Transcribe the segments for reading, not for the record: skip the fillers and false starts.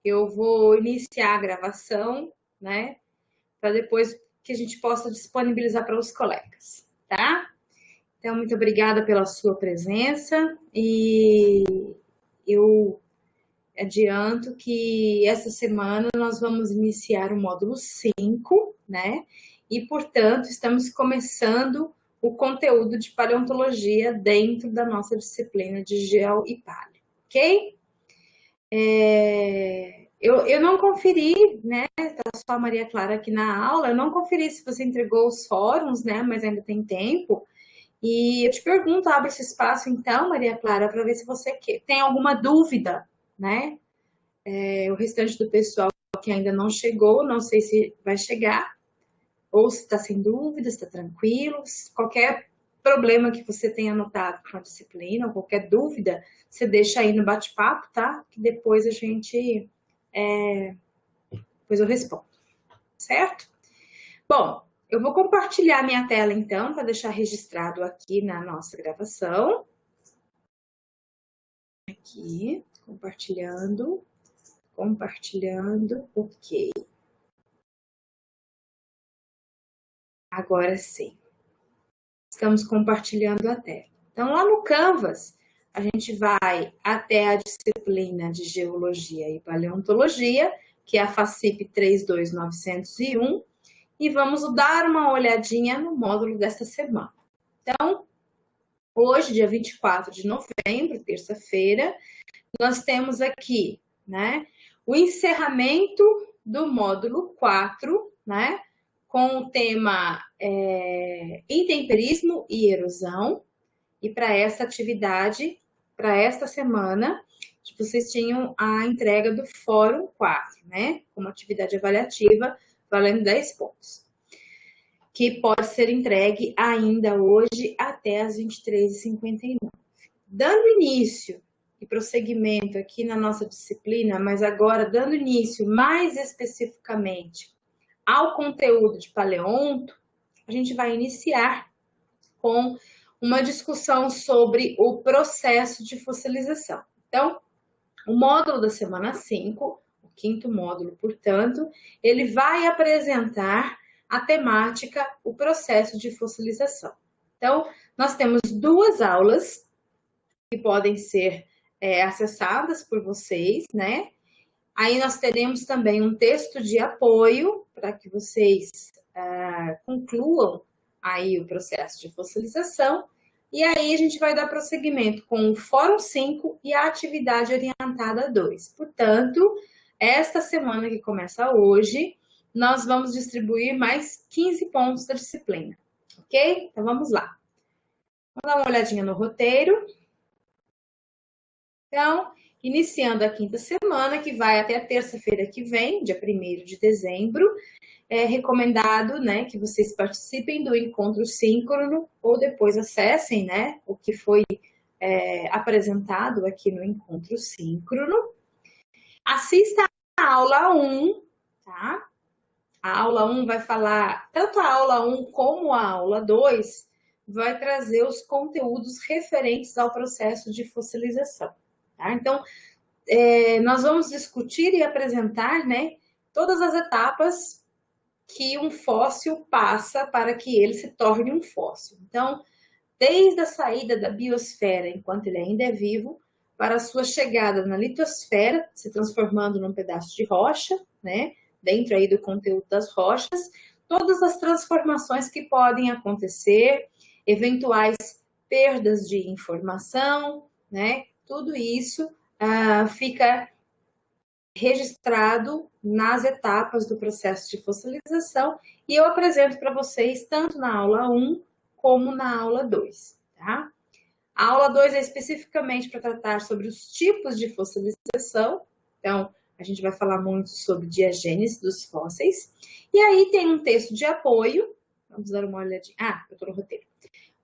eu vou iniciar a gravação, né? Para depois que a gente possa disponibilizar para os colegas, tá? Então, muito obrigada pela sua presença e eu adianto que essa semana nós vamos iniciar o módulo 5, né? E, portanto, estamos começando o conteúdo de paleontologia dentro da nossa disciplina de Geo e Paleo, ok? Eu não conferi, né? Tá só a Maria Clara aqui na aula, eu não conferi se você entregou os fóruns, né? Mas ainda tem tempo. E eu te pergunto, abre esse espaço então, Maria Clara, para ver se você tem alguma dúvida, né? O restante do pessoal que ainda não chegou, não sei se vai chegar, ou se está sem dúvida, se está tranquilo, qualquer problema que você tenha notado com a disciplina, ou qualquer dúvida, você deixa aí no bate-papo, tá? Que depois a gente, depois eu respondo, certo? Bom, eu vou compartilhar minha tela então, para deixar registrado aqui na nossa gravação. Aqui, compartilhando, ok. Agora sim. Estamos compartilhando a tela. Então, lá no Canvas, a gente vai até a disciplina de Geologia e Paleontologia, que é a FACIP 32901, e vamos dar uma olhadinha no módulo desta semana. Então, hoje, dia 24 de novembro, terça-feira, nós temos aqui, né, o encerramento do módulo 4, né, com o tema intemperismo e erosão. E para essa atividade, para esta semana, vocês tinham a entrega do Fórum 4, né? Como atividade avaliativa, valendo 10 pontos. Que pode ser entregue ainda hoje até as 23h59. Dando início e prosseguimento aqui na nossa disciplina, mas agora dando início mais especificamente ao conteúdo de paleonto, a gente vai iniciar com uma discussão sobre o processo de fossilização. Então, o módulo da semana 5, o quinto módulo, portanto, ele vai apresentar a temática, o processo de fossilização. Então, nós temos duas aulas que podem ser acessadas por vocês, né? Aí nós teremos também um texto de apoio para que vocês concluam aí o processo de fossilização. E aí a gente vai dar prosseguimento com o Fórum 5 e a atividade orientada 2. Portanto, esta semana que começa hoje, nós vamos distribuir mais 15 pontos da disciplina, ok? Então vamos lá. Vamos dar uma olhadinha no roteiro. Então, iniciando a quinta semana, que vai até a terça-feira que vem, dia 1º de dezembro, é recomendado, né, que vocês participem do encontro síncrono ou depois acessem, né, o que foi apresentado aqui no encontro síncrono. Assista a aula 1, tá? A aula 1 vai falar, tanto a aula 1 como a aula 2, vai trazer os conteúdos referentes ao processo de fossilização, tá? Então, nós vamos discutir e apresentar, né, todas as etapas que um fóssil passa para que ele se torne um fóssil. Então, desde a saída da biosfera, enquanto ele ainda é vivo, para a sua chegada na litosfera, se transformando num pedaço de rocha, né, dentro aí do conteúdo das rochas, todas as transformações que podem acontecer, eventuais perdas de informação, né, tudo isso fica registrado nas etapas do processo de fossilização e eu apresento para vocês tanto na aula 1 como na aula 2, tá? A aula 2 é especificamente para tratar sobre os tipos de fossilização, então a gente vai falar muito sobre diagênese dos fósseis, e aí tem um texto de apoio, vamos dar uma olhadinha, eu estou no roteiro.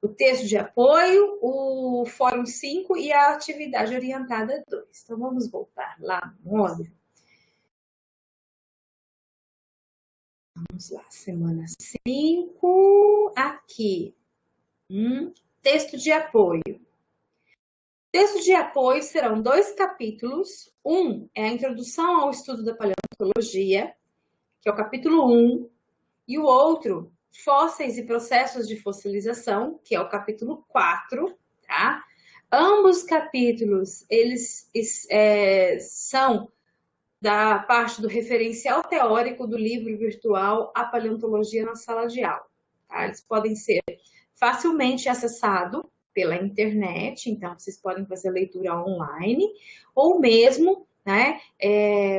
O texto de apoio, o Fórum 5 e a atividade orientada 2. Então, vamos voltar lá no módulo. Vamos lá, semana 5, aqui, texto de apoio. Texto de apoio serão 2 capítulos. Um é a introdução ao estudo da paleontologia, que é o capítulo 1, e o outro, fósseis e processos de fossilização, que é o capítulo 4, tá? Ambos capítulos, eles são da parte do referencial teórico do livro virtual A Paleontologia na Sala de Aula. Tá? Eles podem ser facilmente acessados pela internet, então vocês podem fazer a leitura online, ou mesmo, né,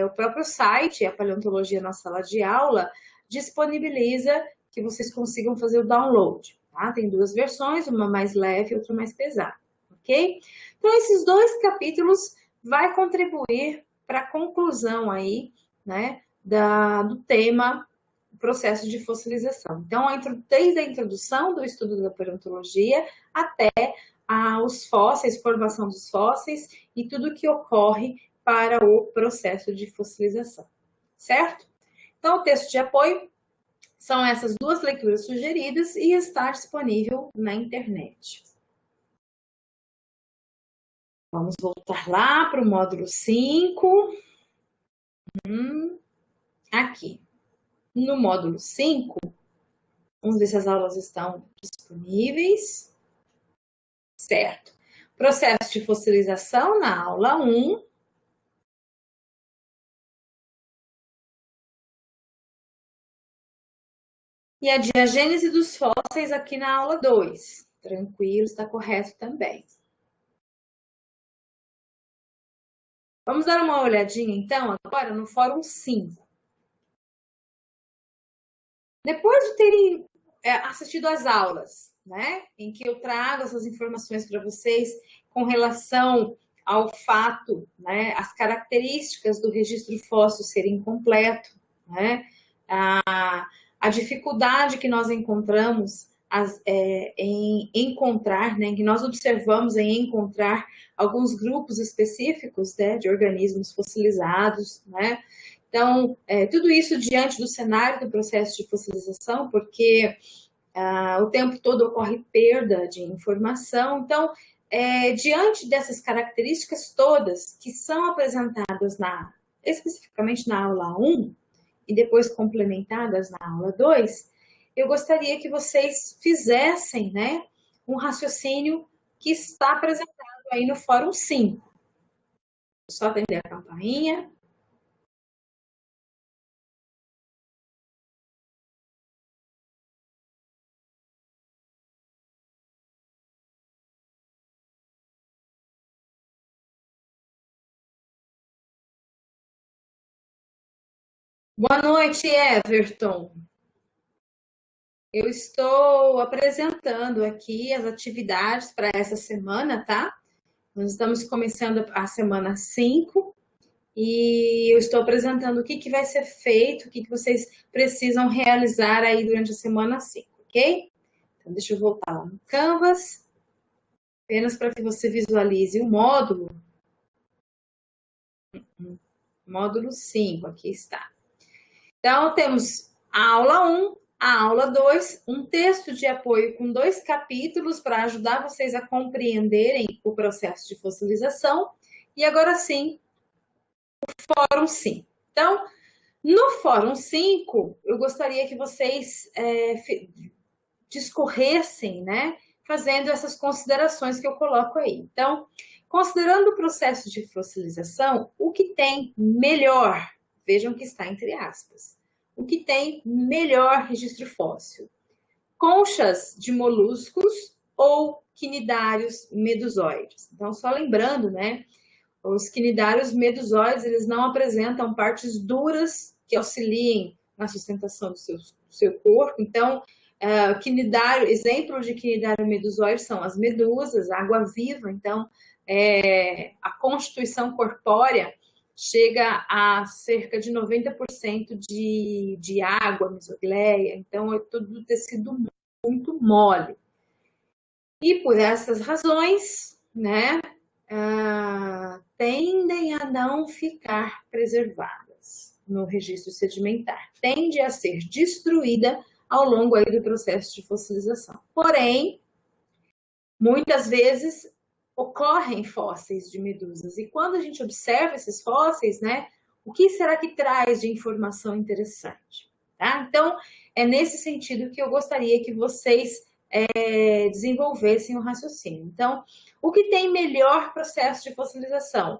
o próprio site, A Paleontologia na Sala de Aula, disponibiliza que vocês consigam fazer o download. Tá? Tem 2 versões, uma mais leve e outra mais pesada, ok? Então, esses 2 capítulos vai contribuir para a conclusão aí, né, do tema processo de fossilização. Então, desde a introdução do estudo da paleontologia até os fósseis, formação dos fósseis e tudo que ocorre para o processo de fossilização, certo? Então, o texto de apoio são essas 2 leituras sugeridas e está disponível na internet. Vamos voltar lá para o módulo 5. Aqui. No módulo 5, vamos ver se as aulas estão disponíveis. Certo. Processo de fossilização na aula 1. E a diagênese dos fósseis aqui na aula 2. Tranquilo, está correto também. Vamos dar uma olhadinha, então, agora no Fórum 5. Depois de terem assistido às aulas, né, em que eu trago essas informações para vocês com relação ao fato, né, as características do registro fóssil serem incompleto, né, a dificuldade que nós encontramos em encontrar, né, que nós observamos em encontrar alguns grupos específicos, né, de organismos fossilizados, né. Então, tudo isso diante do cenário do processo de fossilização, porque o tempo todo ocorre perda de informação. Então, diante dessas características todas que são apresentadas especificamente na aula 1 e depois complementadas na aula 2, eu gostaria que vocês fizessem, né, um raciocínio que está apresentado aí no Fórum 5. Só atender a campainha. Boa noite, Everton. Eu estou apresentando aqui as atividades para essa semana, tá? Nós estamos começando a semana 5 e eu estou apresentando o que vai ser feito, o que vocês precisam realizar aí durante a semana 5, ok? Então, deixa eu voltar lá no Canvas, apenas para que você visualize o módulo. Módulo 5, aqui está. Então, temos a aula 1, a aula 2, um texto de apoio com 2 capítulos para ajudar vocês a compreenderem o processo de fossilização. E agora sim, o Fórum 5. Então, no Fórum 5, eu gostaria que vocês discorressem, né, fazendo essas considerações que eu coloco aí. Então, considerando o processo de fossilização, o que tem melhor, vejam que está entre aspas, o que tem melhor registro fóssil? Conchas de moluscos ou quinidários medusoides? Então, só lembrando, né, os quinidários medusoides, eles não apresentam partes duras que auxiliem na sustentação do seu corpo. Então, exemplo de quinidário medusoide são as medusas, água-viva. Então, a constituição corpórea chega a cerca de 90% de água, mesogleia. Então, é todo tecido muito mole. E por essas razões, né, tendem a não ficar preservadas no registro sedimentar. Tende a ser destruída ao longo aí do processo de fossilização. Porém, muitas vezes ocorrem fósseis de medusas. E quando a gente observa esses fósseis, né, o que será que traz de informação interessante? Tá? Então, é nesse sentido que eu gostaria que vocês desenvolvessem o raciocínio. Então, o que tem melhor processo de fossilização?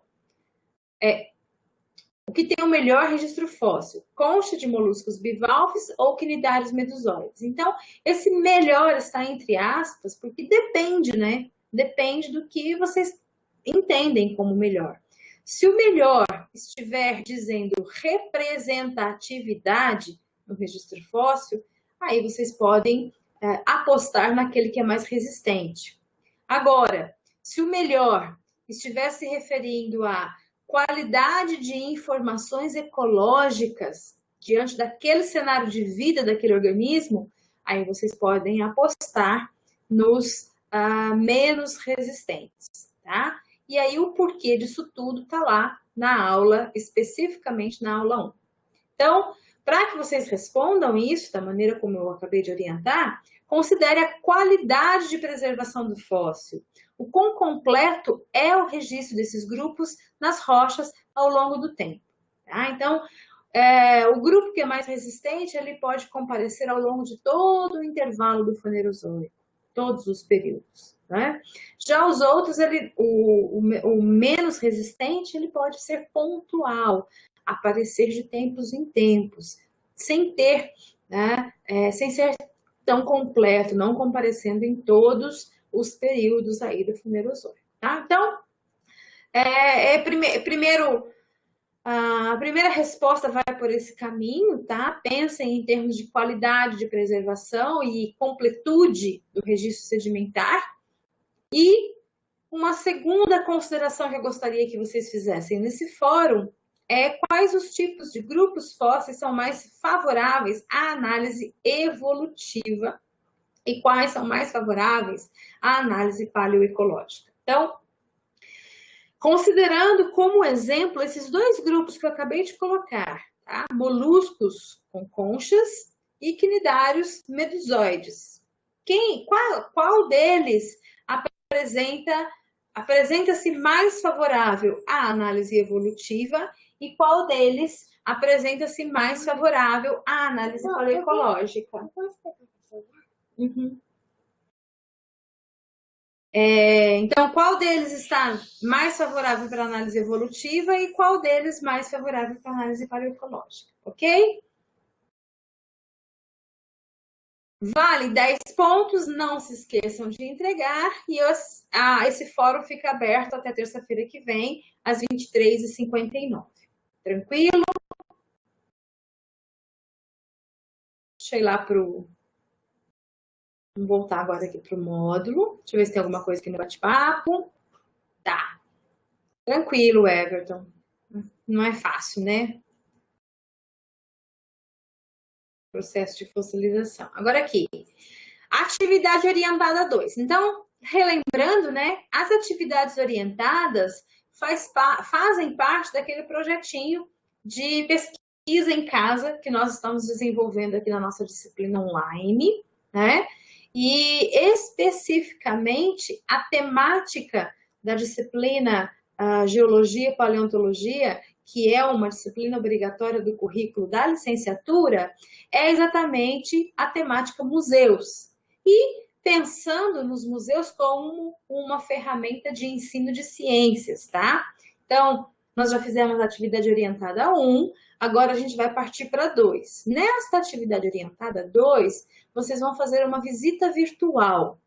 O que tem o melhor registro fóssil? Concha de moluscos bivalves ou quinidários medusoides? Então, esse melhor está entre aspas, porque depende, né? Depende do que vocês entendem como melhor. Se o melhor estiver dizendo representatividade no registro fóssil, aí vocês podem apostar naquele que é mais resistente. Agora, se o melhor estiver se referindo a qualidade de informações ecológicas diante daquele cenário de vida daquele organismo, aí vocês podem apostar nos menos resistentes, tá? E aí o porquê disso tudo tá lá na aula, especificamente na aula 1. Então, para que vocês respondam isso da maneira como eu acabei de orientar, considere a qualidade de preservação do fóssil. O quão completo é o registro desses grupos nas rochas ao longo do tempo. Tá? Então, o grupo que é mais resistente, ele pode comparecer ao longo de todo o intervalo do Fanerozoico, todos os períodos. Né? Já os outros, o menos resistente, ele pode ser pontual, aparecer de tempos em tempos, sem ter, né, sem ser tão completo, não comparecendo em todos os períodos aí do Fanerozoico, tá? Então, primeiro, a primeira resposta vai por esse caminho, tá? Pensem em termos de qualidade de preservação e completude do registro sedimentar. E uma segunda consideração que eu gostaria que vocês fizessem nesse fórum é quais os tipos de grupos fósseis são mais favoráveis à análise evolutiva e quais são mais favoráveis à análise paleoecológica. Então, considerando como exemplo esses dois grupos que eu acabei de colocar, tá? Moluscos com conchas e quinidários medusoides. Qual deles apresenta-se mais favorável à análise evolutiva e qual deles apresenta-se mais favorável à análise paleoecológica? Uhum. Então, qual deles está mais favorável para a análise evolutiva e qual deles mais favorável para a análise paleoecológica, ok? Vale 10 pontos, não se esqueçam de entregar e esse fórum fica aberto até terça-feira que vem, às 23h59. Tranquilo? Deixa eu ir lá pro... Vamos voltar agora aqui para o módulo. Deixa eu ver se tem alguma coisa aqui no bate-papo. Tá. Tranquilo, Everton. Não é fácil, né? Processo de fossilização. Agora aqui, atividade orientada 2. Então, relembrando, né, as atividades orientadas fazem parte daquele projetinho de pesquisa em casa que nós estamos desenvolvendo aqui na nossa disciplina online, né? E especificamente a temática da disciplina Geologia e Paleontologia, que é uma disciplina obrigatória do currículo da licenciatura, é exatamente a temática museus. E pensando nos museus como uma ferramenta de ensino de ciências, tá? Então, nós já fizemos a atividade orientada 1, agora a gente vai partir para 2. Nesta atividade orientada 2, vocês vão fazer uma visita virtual.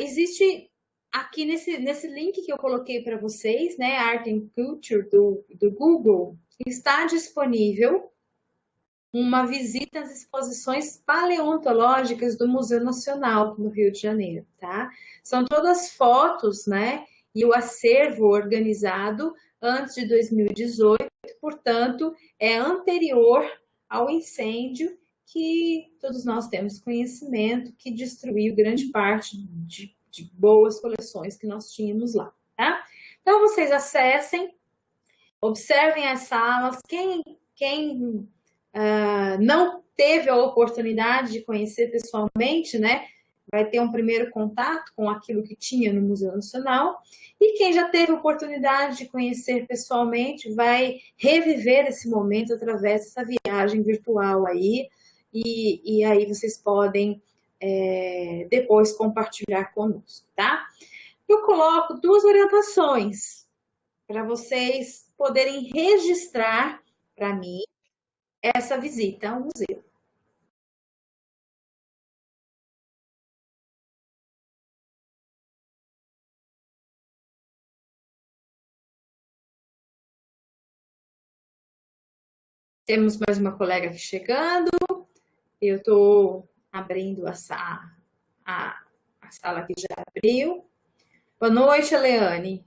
Existe aqui nesse link que eu coloquei para vocês, né, Art and Culture do Google, está disponível uma visita às exposições paleontológicas do Museu Nacional no Rio de Janeiro, tá? São todas fotos, né, e o acervo organizado antes de 2018, portanto, é anterior ao incêndio que todos nós temos conhecimento, que destruiu grande parte de boas coleções que nós tínhamos lá, tá? Então, vocês acessem, observem as salas, quem não teve a oportunidade de conhecer pessoalmente, né? vai ter um primeiro contato com aquilo que tinha no Museu Nacional, e quem já teve oportunidade de conhecer pessoalmente vai reviver esse momento através dessa viagem virtual aí, e aí vocês podem depois compartilhar conosco, tá? Eu coloco duas orientações para vocês poderem registrar para mim essa visita ao museu. Temos mais uma colega aqui chegando. Eu estou abrindo a, a sala que já abriu. Boa noite, Leane.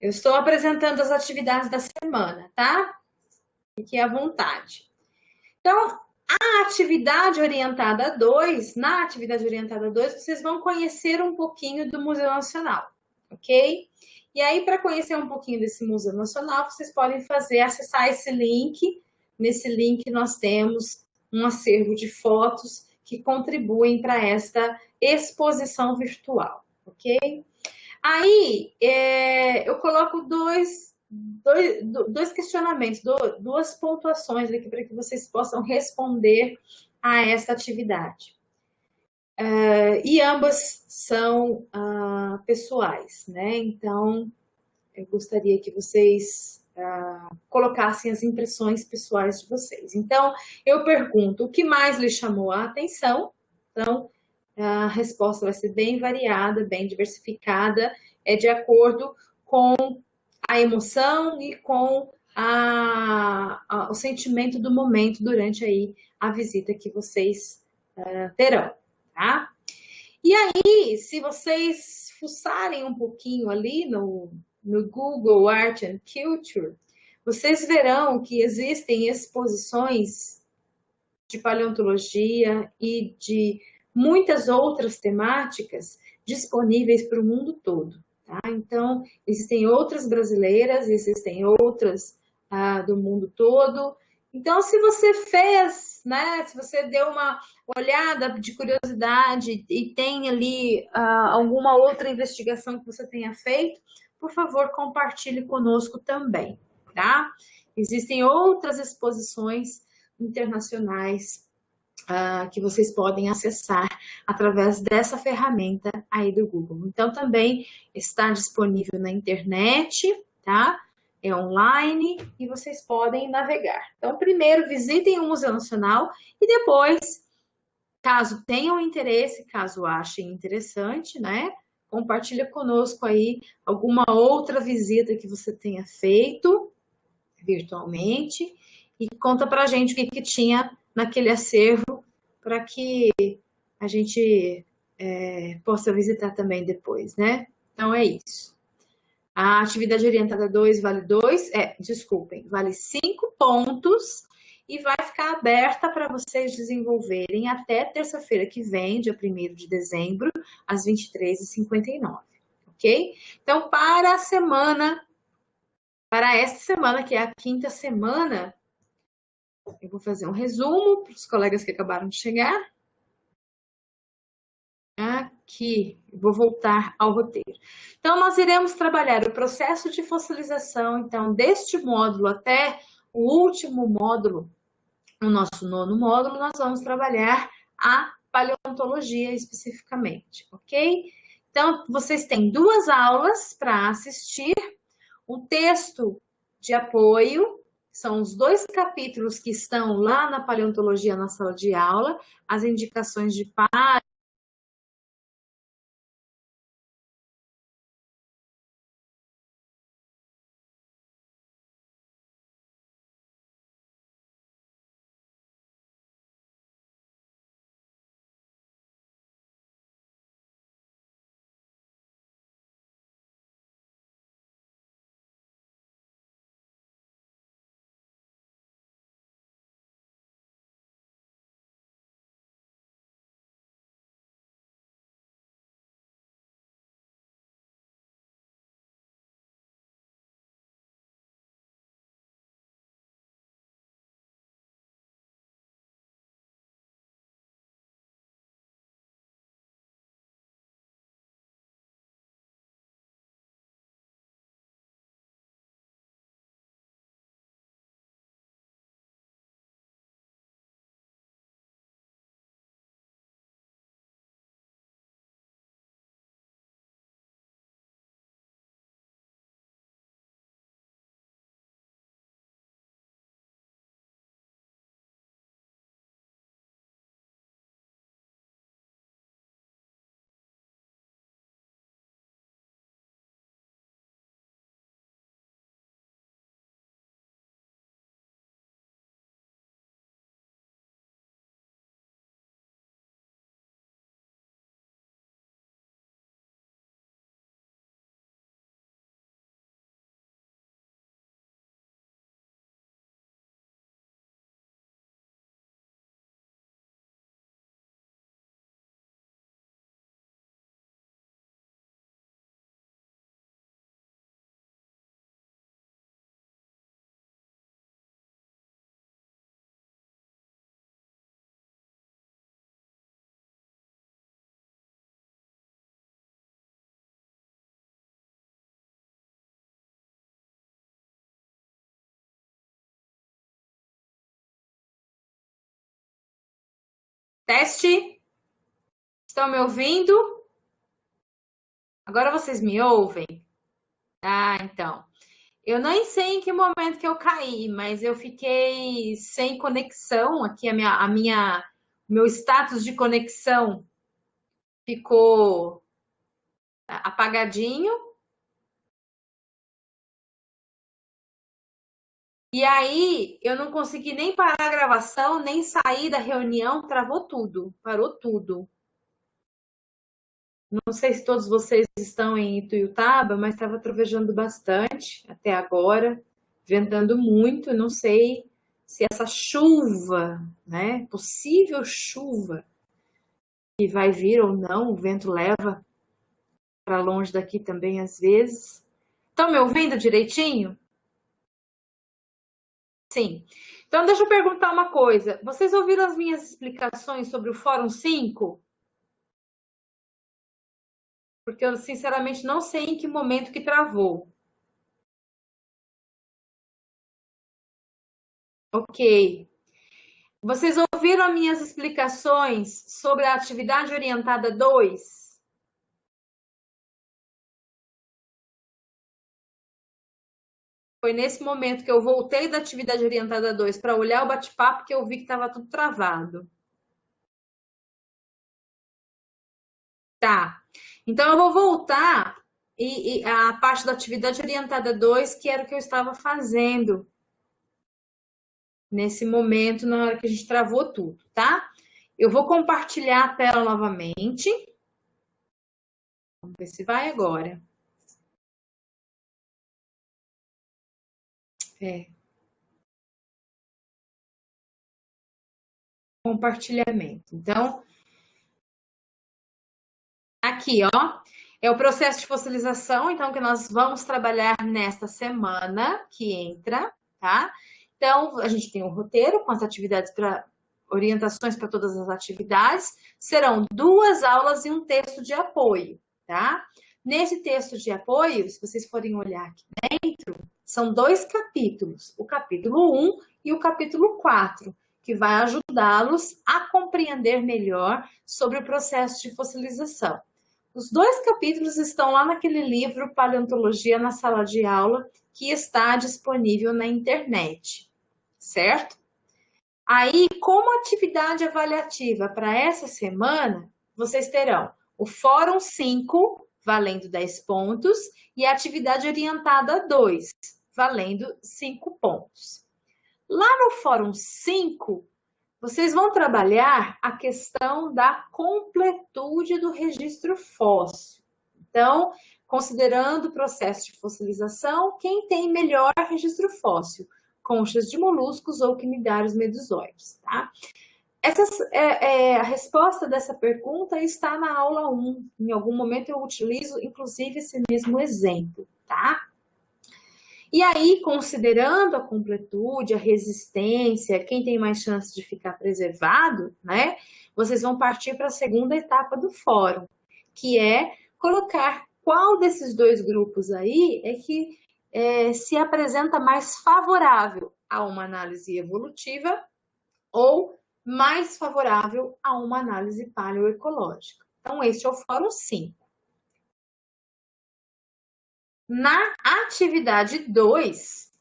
Eu estou apresentando as atividades da semana, tá? Fique à vontade. Então, a atividade orientada 2, na atividade orientada 2, vocês vão conhecer um pouquinho do Museu Nacional, ok? E aí, para conhecer um pouquinho desse Museu Nacional, vocês podem acessar esse link. Nesse link nós temos um acervo de fotos que contribuem para esta exposição virtual, ok? Aí, eu coloco dois questionamentos, duas pontuações aqui para que vocês possam responder a essa atividade. E ambas são pessoais, né? Então, eu gostaria que vocês colocassem as impressões pessoais de vocês. Então, eu pergunto, o que mais lhe chamou a atenção? Então, a resposta vai ser bem variada, bem diversificada, de acordo com a emoção e com o sentimento do momento durante aí a visita que vocês terão, tá? E aí, se vocês fuçarem um pouquinho ali no Google Art and Culture, vocês verão que existem exposições de paleontologia e de muitas outras temáticas disponíveis para o mundo todo. Tá? Então, existem outras brasileiras, existem outras do mundo todo. Então, se você fez, né, se você deu uma olhada de curiosidade e tem ali alguma outra investigação que você tenha feito, por favor, compartilhe conosco também, tá? Existem outras exposições internacionais que vocês podem acessar através dessa ferramenta aí do Google. Então, também está disponível na internet, tá? É online e vocês podem navegar. Então, primeiro, visitem o Museu Nacional e depois, caso tenham interesse, caso achem interessante, né? Compartilha conosco aí alguma outra visita que você tenha feito virtualmente e conta pra gente o que tinha naquele acervo para que a gente possa visitar também depois, né? Então é isso. A atividade orientada 2 vale vale 5 pontos e vai ficar aberta para vocês desenvolverem até terça-feira que vem, dia 1º de dezembro, às 23h59, ok? Então, para esta semana, que é a quinta semana, eu vou fazer um resumo para os colegas que acabaram de chegar. Aqui, vou voltar ao roteiro. Então, nós iremos trabalhar o processo de fossilização, então, deste módulo até o último módulo, o nosso 9º módulo, nós vamos trabalhar a paleontologia especificamente, ok? Então, vocês têm 2 aulas para assistir, um texto de apoio, são os 2 capítulos que estão lá na paleontologia na sala de aula, as indicações de página, Teste? Estão me ouvindo? Agora vocês me ouvem? Ah, então. Eu nem sei em que momento que eu caí, mas eu fiquei sem conexão aqui, meu status de conexão ficou apagadinho. E aí eu não consegui nem parar a gravação, nem sair da reunião, travou tudo, parou tudo. Não sei se todos vocês estão em Ituiutaba, mas estava trovejando bastante até agora, ventando muito. Não sei se essa chuva, né, possível chuva que vai vir ou não, o vento leva para longe daqui também às vezes. Estão me ouvindo direitinho? Sim. Então, deixa eu perguntar uma coisa. Vocês ouviram as minhas explicações sobre o Fórum 5? Porque eu, sinceramente, não sei em que momento que travou. Ok. Vocês ouviram as minhas explicações sobre a atividade orientada 2? Foi nesse momento que eu voltei da atividade orientada 2 para olhar o bate-papo que eu vi que estava tudo travado. Tá. Então eu vou voltar e a parte da atividade orientada 2, que era o que eu estava fazendo nesse momento, na hora que a gente travou tudo, tá? Eu vou compartilhar a tela novamente. Vamos ver se vai agora. Compartilhamento. Então, aqui, ó, é o processo de fossilização, então, que nós vamos trabalhar nesta semana que entra, tá? Então, a gente tem um roteiro com as atividades para orientações para todas as atividades. Serão 2 aulas e um texto de apoio, tá? Nesse texto de apoio, se vocês forem olhar aqui dentro, são 2 capítulos, o capítulo 1 e o capítulo 4, que vai ajudá-los a compreender melhor sobre o processo de fossilização. Os 2 capítulos estão lá naquele livro Paleontologia na Sala de Aula, que está disponível na internet, certo? Aí, como atividade avaliativa para essa semana, vocês terão o Fórum 5, valendo 10 pontos, e a atividade orientada 2, valendo 5 pontos. Lá no Fórum 5, vocês vão trabalhar a questão da completude do registro fóssil. Então, considerando o processo de fossilização, quem tem melhor registro fóssil? Conchas de moluscos ou quinidários medusoides, tá? A resposta dessa pergunta está na aula 1. Em algum momento eu utilizo, inclusive, esse mesmo exemplo, tá? E aí, considerando a completude, a resistência, quem tem mais chance de ficar preservado, né? Vocês vão partir para a segunda etapa do fórum, que é colocar qual desses 2 grupos aí é que se apresenta mais favorável a uma análise evolutiva ou mais favorável a uma análise paleoecológica. Então, este é o fórum 5. Na atividade 2,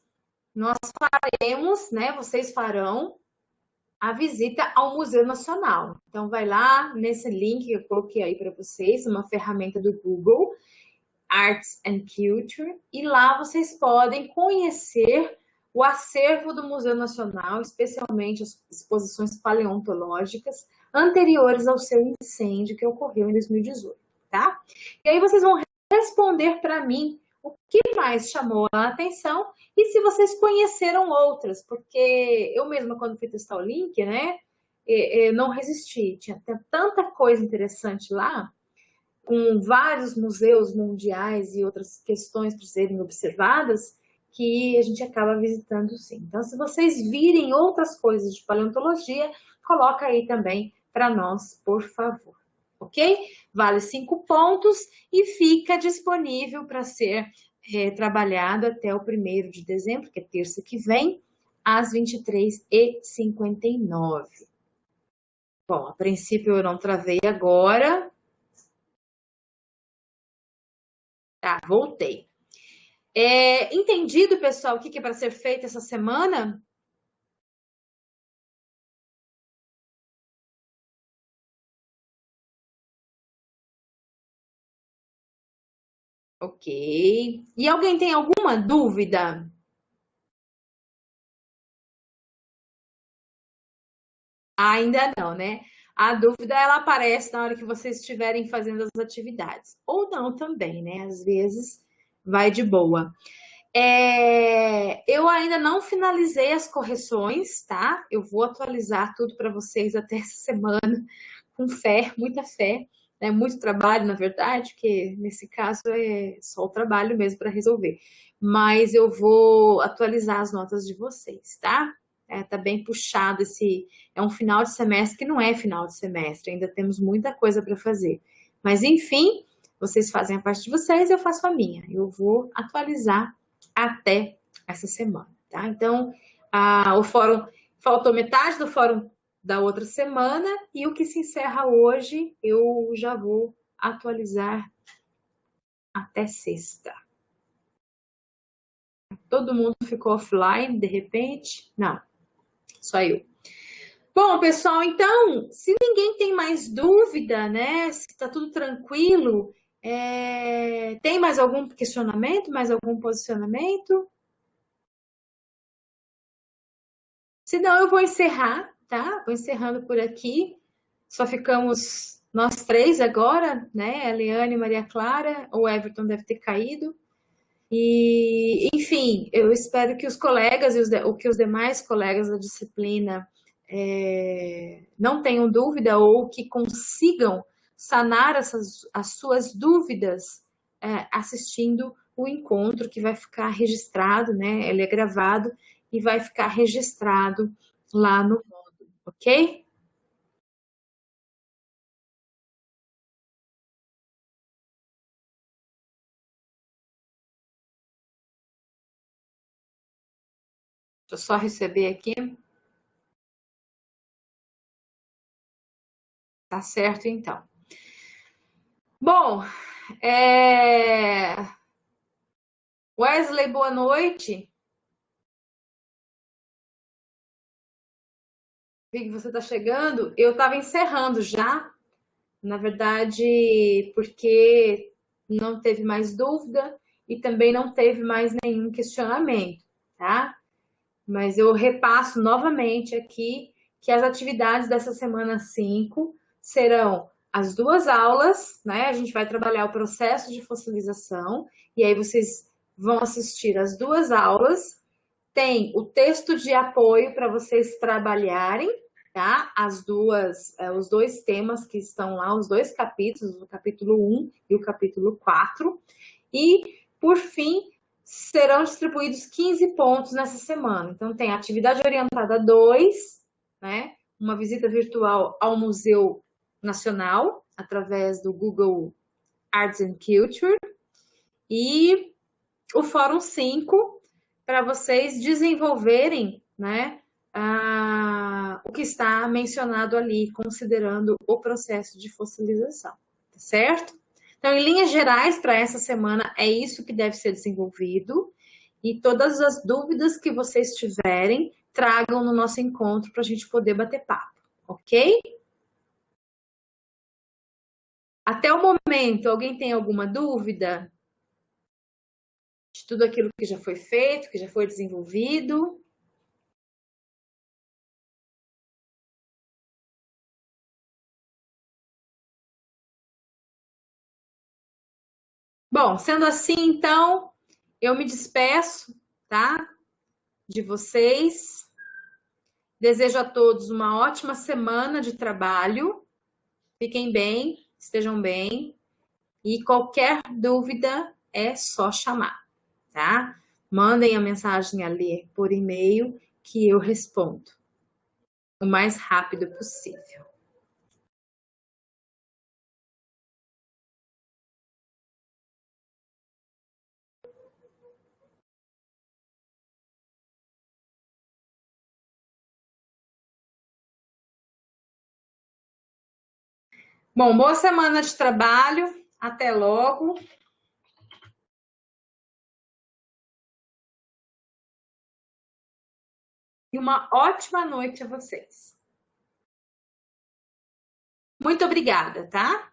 nós faremos, né, vocês farão a visita ao Museu Nacional. Então, vai lá nesse link que eu coloquei aí para vocês, uma ferramenta do Google, Arts and Culture, e lá vocês podem conhecer o acervo do Museu Nacional, especialmente as exposições paleontológicas anteriores ao seu incêndio que ocorreu em 2018, tá? E aí vocês vão responder para mim o que mais chamou a atenção e se vocês conheceram outras, porque eu mesma, quando fui testar o link, né, não resisti. Tinha tanta coisa interessante lá, com vários museus mundiais e outras questões para serem observadas, que a gente acaba visitando sim. Então, se vocês virem outras coisas de paleontologia, coloca aí também para nós, por favor. Ok? Vale 5 pontos e fica disponível para ser trabalhado até o 1º de dezembro, que é terça que vem, às 23h59. Bom, a princípio eu não travei agora. Tá, voltei. Entendido, pessoal, o que é para ser feito essa semana? Ok. E alguém tem alguma dúvida? Ainda não, né? A dúvida ela aparece na hora que vocês estiverem fazendo as atividades. Ou não também, né? Às vezes vai de boa. Eu ainda não finalizei as correções, tá? Eu vou atualizar tudo para vocês até essa semana, com fé, muita fé, né? Muito trabalho, na verdade, porque nesse caso é só o trabalho mesmo para resolver. Mas eu vou atualizar as notas de vocês, tá? Tá bem puxado esse. É um final de semestre que não é final de semestre, ainda temos muita coisa para fazer. Mas enfim, vocês fazem a parte de vocês, eu faço a minha. Eu vou atualizar até essa semana, tá? Então, o fórum, faltou metade do fórum da outra semana e o que se encerra hoje eu já vou atualizar até sexta. Todo mundo ficou offline de repente? Não, só eu. Bom, pessoal, então, se ninguém tem mais dúvida, né? Se tá tudo tranquilo, tem mais algum questionamento, mais algum posicionamento? Se não, eu vou encerrar, tá? Vou encerrando por aqui. Só ficamos nós três agora, né? A Eliane e Maria Clara. O Everton deve ter caído. E, enfim, eu espero que os colegas e que os demais colegas da disciplina não tenham dúvida ou que consigam sanar as suas dúvidas assistindo o encontro que vai ficar registrado, né? Ele é gravado e vai ficar registrado lá no módulo, ok? Deixa eu só receber aqui. Tá certo, então. Bom, Wesley, boa noite. Vi que você está chegando. Eu estava encerrando já, na verdade, porque não teve mais dúvida e também não teve mais nenhum questionamento, tá? Mas eu repasso novamente aqui que as atividades dessa semana 5 serão as duas aulas, né? A gente vai trabalhar o processo de fossilização e aí vocês vão assistir as duas aulas. Tem o texto de apoio para vocês trabalharem, tá? Os dois temas que estão lá, os dois capítulos, o capítulo 1 e o capítulo 4. E, por fim, serão distribuídos 15 pontos nessa semana. Então, tem atividade orientada 2, né? Uma visita virtual ao Museu Nacional, através do Google Arts and Culture. E o Fórum 5, para vocês desenvolverem, né? O que está mencionado ali, considerando o processo de fossilização, tá certo? Então, em linhas gerais, para essa semana, é isso que deve ser desenvolvido. E todas as dúvidas que vocês tiverem, tragam no nosso encontro para a gente poder bater papo, ok? Até o momento, alguém tem alguma dúvida de tudo aquilo que já foi feito, que já foi desenvolvido? Bom, sendo assim, então, eu me despeço, tá? De vocês. Desejo a todos uma ótima semana de trabalho. Fiquem bem, estejam bem. E qualquer dúvida é só chamar, tá? Mandem a mensagem ali por e-mail que eu respondo o mais rápido possível. Bom, boa semana de trabalho. Até logo. E uma ótima noite a vocês. Muito obrigada, tá?